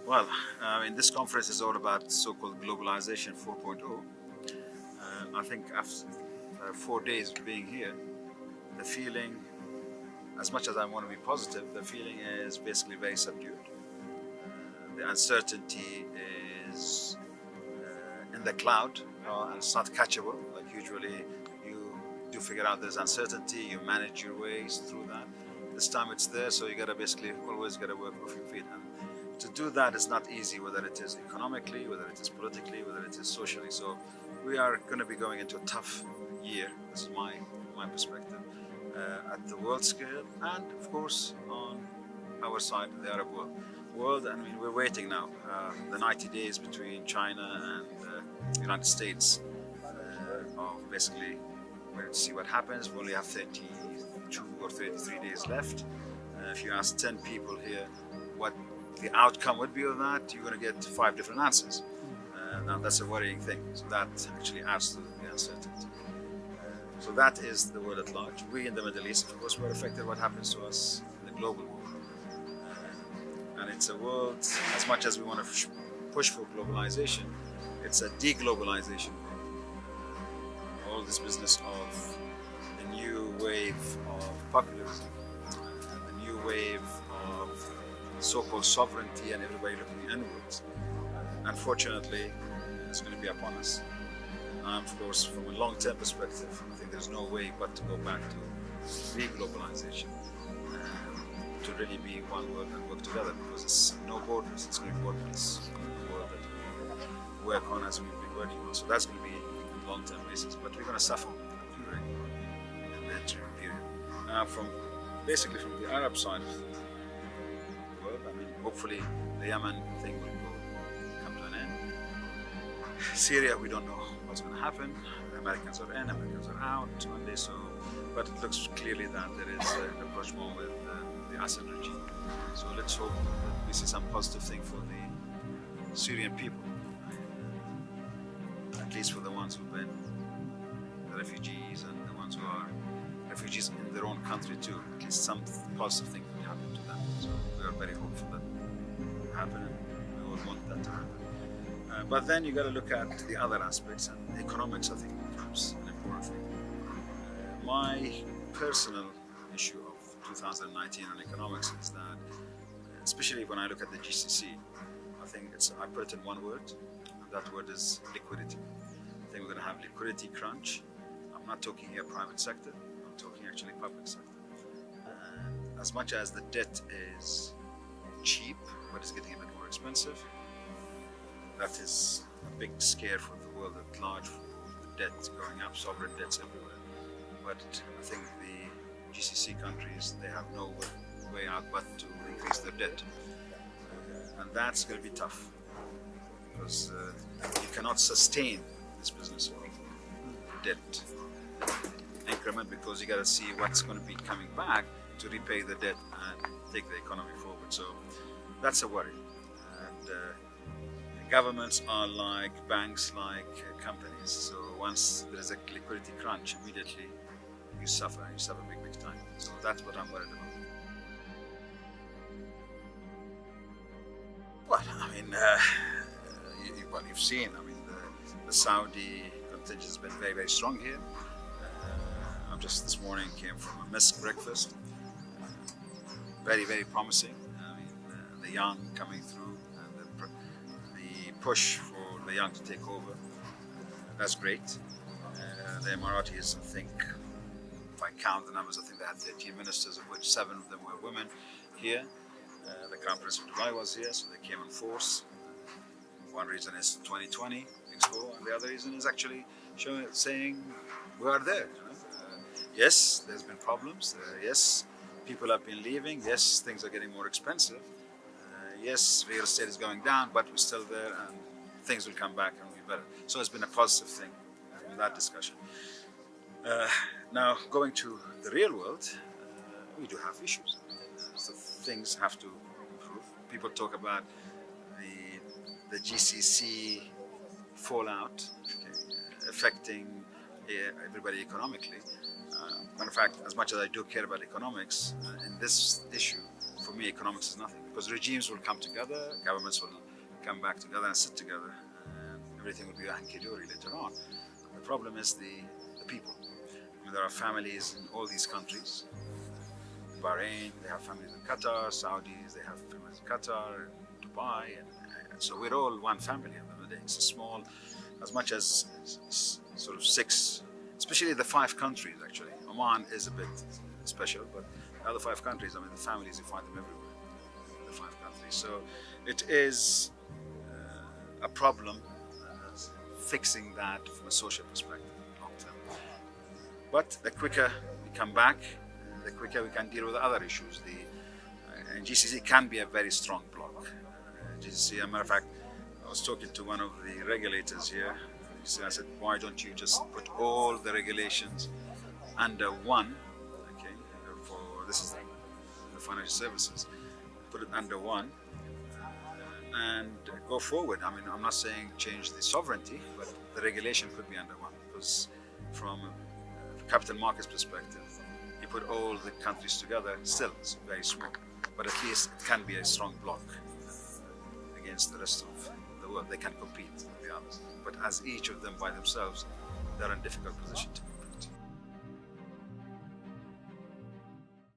Well, this conference is all about so-called globalization 4.0. I think after 4 days of being here, the feeling, as much as I want to be positive, the feeling is basically very subdued. The uncertainty is in the cloud, and it's not catchable. Like usually, you do figure out there's uncertainty, you manage your ways through that. This time it's there, so you gotta basically always gotta work with your feet. And to do that is not easy, whether it is economically, whether it is politically, whether it is socially. So we are going to be going into a tough year. This is my perspective at the world scale, and of course on our side, the Arab world. We're waiting now. The 90 days between China and the United States of basically we're to see what happens. We only have 32 or 33 days left. If you ask 10 people here what the outcome would be of that, you're going to get 5 different answers. Now that's a worrying thing. So that actually adds to the uncertainty. So that is the world at large. We in the Middle East, of course, we're affected what happens to us in the global world. And it's a world, as much as we want to push for globalization, it's a deglobalization world. All this business of the new wave of populism, the new wave of so-called sovereignty and everybody looking inwards, unfortunately, it's going to be upon us. Of course, from a long-term perspective, I think there's no way but to go back to re-globalization, to really be one world and work together, because it's no borders, it's going to be borderless world that we work on as we've been working on. So that's going to be a long-term basis, but we're going to suffer during the interim period. From the Arab side of the world, hopefully the Yemen thing will come to an end. Syria, we don't know what's going to happen. The Americans are in, Americans are out one day, but it looks clearly that there is a rapprochement with the Assad regime. So let's hope that we see some positive thing for the Syrian people, at least for the ones who've been the refugees and the ones who are refugees in their own country too. At least some positive thing will happen to them. So we are very hopeful that will happen, and we all want that to happen. But then you got to look at the other aspects, and economics, I think, becomes an important thing. My personal issue of 2019 on economics is that, especially when I look at the GCC, I put it in one word, and that word is liquidity. I think we're going to have liquidity crunch. I'm not talking here private sector, I'm talking actually public sector. And as much as the debt is cheap, but it's getting a bit more expensive, that is a big scare for the world at large, for the debt going up, sovereign debts everywhere. But I think the GCC countries, they have no way out but to increase their debt. And that's going to be tough, because you cannot sustain this business of debt increment, because you got to see what's going to be coming back to repay the debt and take the economy forward. So that's a worry. And governments are like banks, like companies. So once there is a liquidity crunch, immediately you suffer big time. So that's what I'm worried about. Well, you've seen, the Saudi contingent has been very, very strong here. I just this morning came from a mosque breakfast. Very, very promising. The young coming through, and the push for the young to take over. That's great. The Emiratis, I think, if I count the numbers, I think they had 13 ministers, of which 7 of them were women here. The Crown Prince of Dubai was here, so they came in force. One reason is 2020 Expo, and the other reason is actually saying we are there. Yes, there's been problems. Yes, people have been leaving. Yes, things are getting more expensive. Yes, real estate is going down, but we're still there, and things will come back and will be better. So it's been a positive thing in that discussion. Now, going to the real world, we do have issues. So things have to improve. People talk about the GCC fallout affecting everybody economically. Matter of fact, as much as I do care about economics, in this issue, for for me, economics is nothing, because regimes will come together, governments will come back together and sit together, and everything will be hunky-dory later on. The problem is the people. I mean, there are families in all these countries. Bahrain, they have families in Qatar. Saudis, they have families in Qatar, Dubai, and so we're all one family at the end of the day. It's a small, as much as sort of 6, especially the 5 countries actually. Oman is a bit special, but the other 5 countries, I mean, the families, you find them everywhere, the 5 countries. So it is a problem fixing that from a social perspective, long term. But the quicker we come back, the quicker we can deal with other issues. And GCC can be a very strong bloc. GCC, as a matter of fact, I was talking to one of the regulators here. I said, why don't you just put all the regulations under one, okay, for this is the financial services, put it under one and go forward. I mean, I'm not saying change the sovereignty, but the regulation could be under one, because from a capital markets perspective, you put all the countries together, still it's very small, but at least it can be a strong bloc against the rest of the world. They can compete with the others, but as each of them by themselves, they're in a difficult position to